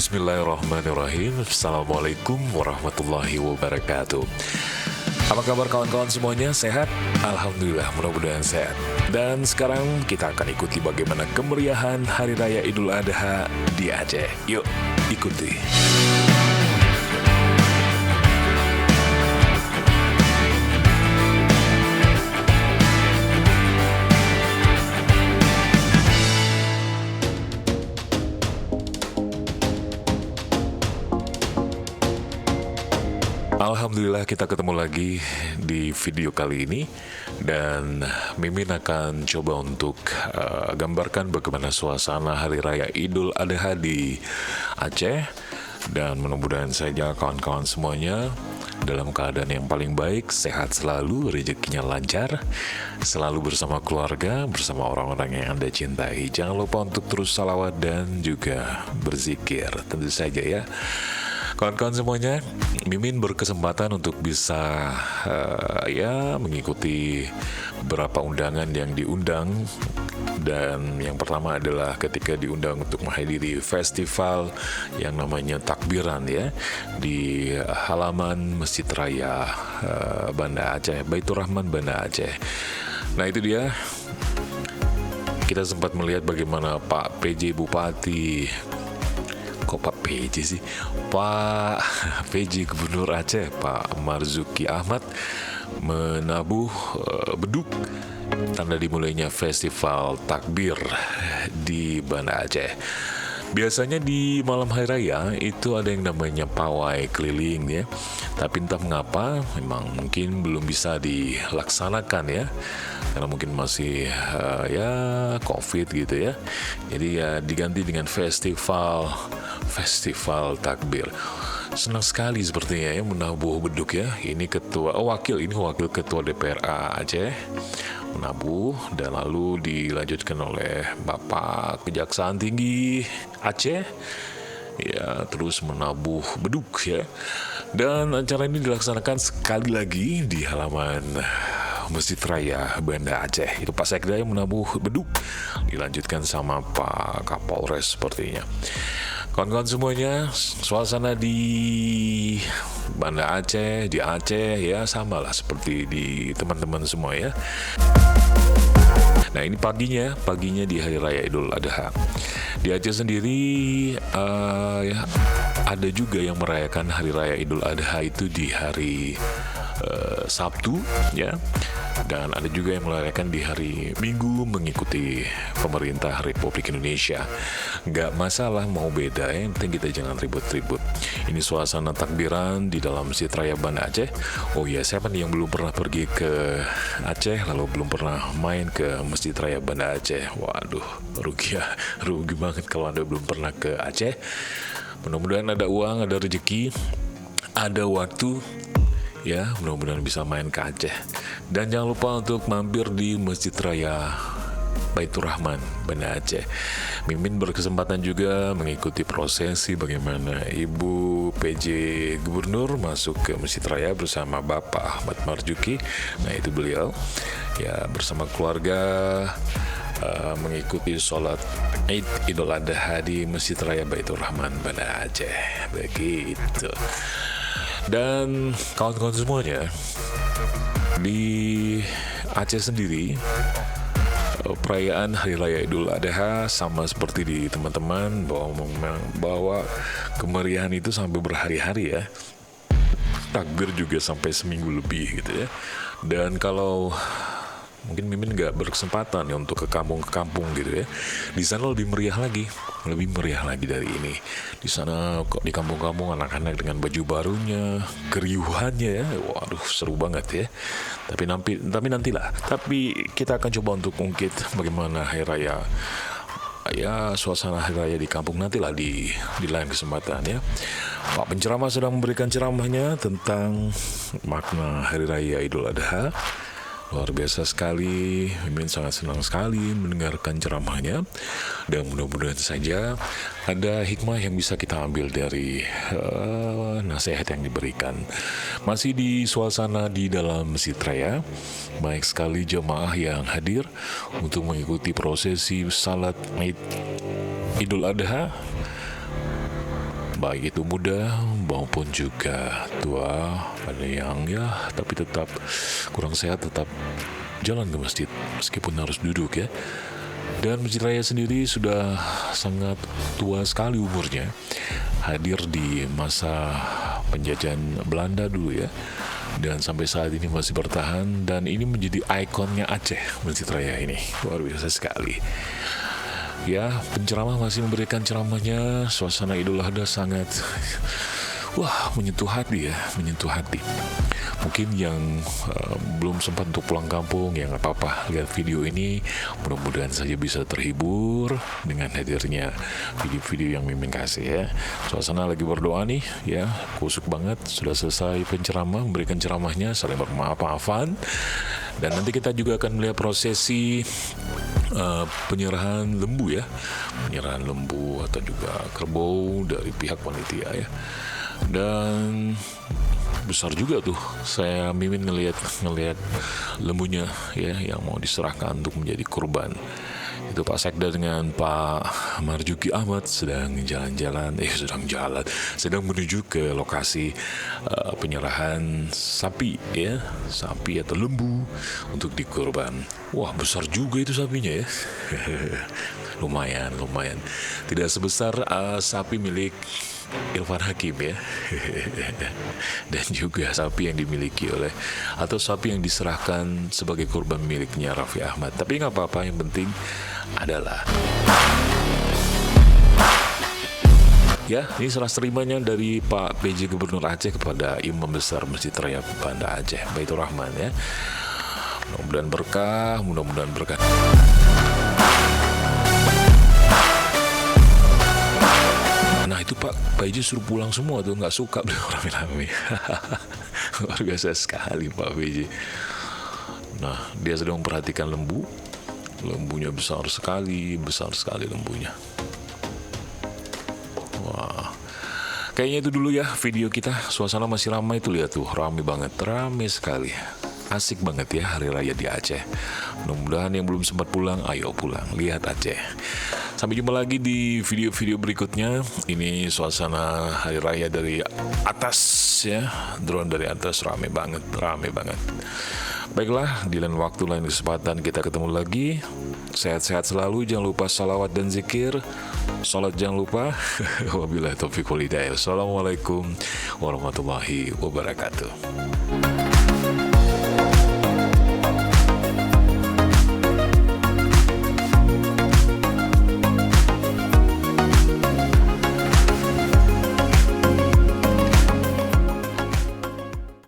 Bismillahirrahmanirrahim. Assalamualaikum warahmatullahi wabarakatuh. Apa kabar kawan-kawan semuanya? Sehat? Alhamdulillah, mudah-mudahan sehat. Dan sekarang kita akan ikuti bagaimana kemeriahan Hari Raya Idul Adha di Aceh. Yuk, ikuti. Alhamdulillah kita ketemu lagi di video kali ini. Dan Mimin akan coba untuk gambarkan bagaimana suasana Hari Raya Idul Adha di Aceh. Dan mudah-mudahan saja kawan-kawan semuanya dalam keadaan yang paling baik, sehat selalu, rezekinya lancar, selalu bersama keluarga, bersama orang-orang yang Anda cintai. Jangan lupa untuk terus salawat dan juga berzikir, tentu saja ya. Kawan-kawan semuanya, Mimin berkesempatan untuk bisa mengikuti beberapa undangan yang diundang. Dan yang pertama adalah ketika diundang untuk menghadiri festival yang namanya Takbiran ya, di halaman Masjid Raya Banda Aceh, Baitur Rahman Banda Aceh. Nah itu dia, kita sempat melihat bagaimana Pak PJ Bupati, Pak PJ sih, Pak PJ Gubernur Aceh, Pak Marzuki Ahmad menabuh beduk tanda dimulainya festival takbir di Banda Aceh. Biasanya di malam hari raya itu ada yang namanya pawai keliling ya. Tapi entah mengapa memang mungkin belum bisa dilaksanakan ya, karena mungkin masih COVID gitu ya. Jadi ya diganti dengan festival takbir. Senang sekali sepertinya ya menabuh beduk ya. Ini wakil ketua DPRA Aceh menabuh, dan lalu dilanjutkan oleh Bapak Kejaksaan Tinggi Aceh ya, terus menabuh beduk ya. Dan acara ini dilaksanakan sekali lagi di halaman Masjid Raya Banda Aceh. Itu Pak Sekda yang menabuh beduk, dilanjutkan sama Pak Kapolres sepertinya. Kawan-kawan semuanya, suasana di Banda Aceh, di Aceh ya samalah seperti di teman-teman semua ya. Nah ini paginya di Hari Raya Idul Adha. Di Aceh sendiri ada juga yang merayakan Hari Raya Idul Adha itu di hari Sabtu ya. Dan ada juga yang merayakan di hari Minggu mengikuti pemerintah Republik Indonesia. Nggak masalah mau beda, yang penting kita jangan ribut-ribut. Ini suasana takbiran di dalam Masjid Raya Banda Aceh. Oh iya, siapa nih yang belum pernah pergi ke Aceh lalu belum pernah main ke Masjid Raya Banda Aceh? Waduh, rugi banget kalau Anda belum pernah ke Aceh. Mudah-mudahan ada uang, ada rezeki, ada waktu ya, mudah-mudahan bisa main ke Aceh. Dan jangan lupa untuk mampir di Masjid Raya Baitur Rahman Banda Aceh. Mimin berkesempatan juga mengikuti prosesi bagaimana Ibu PJ Gubernur masuk ke Masjid Raya bersama Bapak Ahmad Marzuki. Nah itu beliau ya bersama keluarga mengikuti sholat Id Idul Adha di Masjid Raya Baitur Rahman Banda Aceh. Begitu. Dan kawan-kawan semuanya, di Aceh sendiri perayaan Hari Raya Idul Adha sama seperti di teman-teman, bahwa kemeriahan itu sampai berhari-hari ya. Takbir juga sampai seminggu lebih gitu ya. Dan kalau mungkin Mimin nggak berkesempatan ya untuk ke kampung gitu ya, di sana lebih meriah lagi dari ini. Di sana di kampung-kampung anak-anak dengan baju barunya, keriuhannya ya, waduh seru banget ya. Tapi nantilah. Tapi kita akan coba untuk ungkit bagaimana hari raya ya, suasana hari raya di kampung nantilah di lain kesempatan ya. Pak penceramah sedang memberikan ceramahnya tentang makna Hari Raya Idul Adha. Luar biasa sekali, Mimin sangat senang sekali mendengarkan ceramahnya. Dan mudah-mudahan saja ada hikmah yang bisa kita ambil dari nasihat yang diberikan. Masih di suasana di dalam Masjid Raya, banyak sekali jemaah yang hadir untuk mengikuti prosesi salat Idul Adha. baik itu muda maupun juga tua, ada yang ya tapi tetap kurang sehat tetap jalan ke masjid meskipun harus duduk ya. Dan Masjid Raya sendiri sudah sangat tua sekali umurnya, hadir di masa penjajahan Belanda dulu ya, dan sampai saat ini masih bertahan, dan ini menjadi ikonnya Aceh, Masjid Raya ini luar biasa sekali. Ya, penceramah masih memberikan ceramahnya, suasana Idul Adha sangat menyentuh hati ya, menyentuh hati. Mungkin yang belum sempat untuk pulang kampung, ya nggak apa-apa, lihat video ini, mudah-mudahan saja bisa terhibur dengan hadirnya video-video yang Mimin kasih ya. Suasana lagi berdoa nih ya, kusuk banget, sudah selesai penceramah, memberikan ceramahnya, saling bermaaf-maafan, dan nanti kita juga akan melihat prosesi penyerahan lembu ya, penyerahan lembu atau juga kerbau dari pihak panitia ya. Dan besar juga tuh, saya Mimin ngelihat lembunya ya yang mau diserahkan untuk menjadi kurban. Itu Pak Sekda dengan Pak Marjuki Ahmad sedang menuju ke lokasi penyerahan sapi ya, sapi atau lembu untuk dikurban. Wah, besar juga itu sapinya ya. lumayan tidak sebesar sapi milik Irfan Hakim ya. Dan juga sapi yang dimiliki oleh atau sapi yang diserahkan sebagai kurban miliknya Raffi Ahmad. Tapi nggak apa-apa, yang penting adalah ya, ini serah terimanya dari Pak PJ Gubernur Aceh kepada Imam Besar Masjid Raya Banda Aceh, Baitur Rahman ya. Mudah-mudahan berkah. Nah itu Pak PJ suruh pulang semua tuh, nggak suka beliau rame-rame. Luar biasa sekali Pak PJ. Nah, dia sedang memperhatikan lembunya besar sekali lembunya. Wah, kayaknya itu dulu ya video kita. Suasana masih ramai tuh, lihat tuh, ramai sekali. Asik banget ya hari raya di Aceh. Mudah-mudahan yang belum sempat pulang, ayo pulang, lihat Aceh. Sampai jumpa lagi di video-video berikutnya. Ini suasana hari raya dari atas ya, drone dari atas, rame banget. Baiklah, di lain waktu, lain kesempatan kita ketemu lagi. Sehat-sehat selalu, jangan lupa salawat dan zikir. Salat jangan lupa. Wabillahi taufiq wal hidayah. Assalamualaikum warahmatullahi wabarakatuh.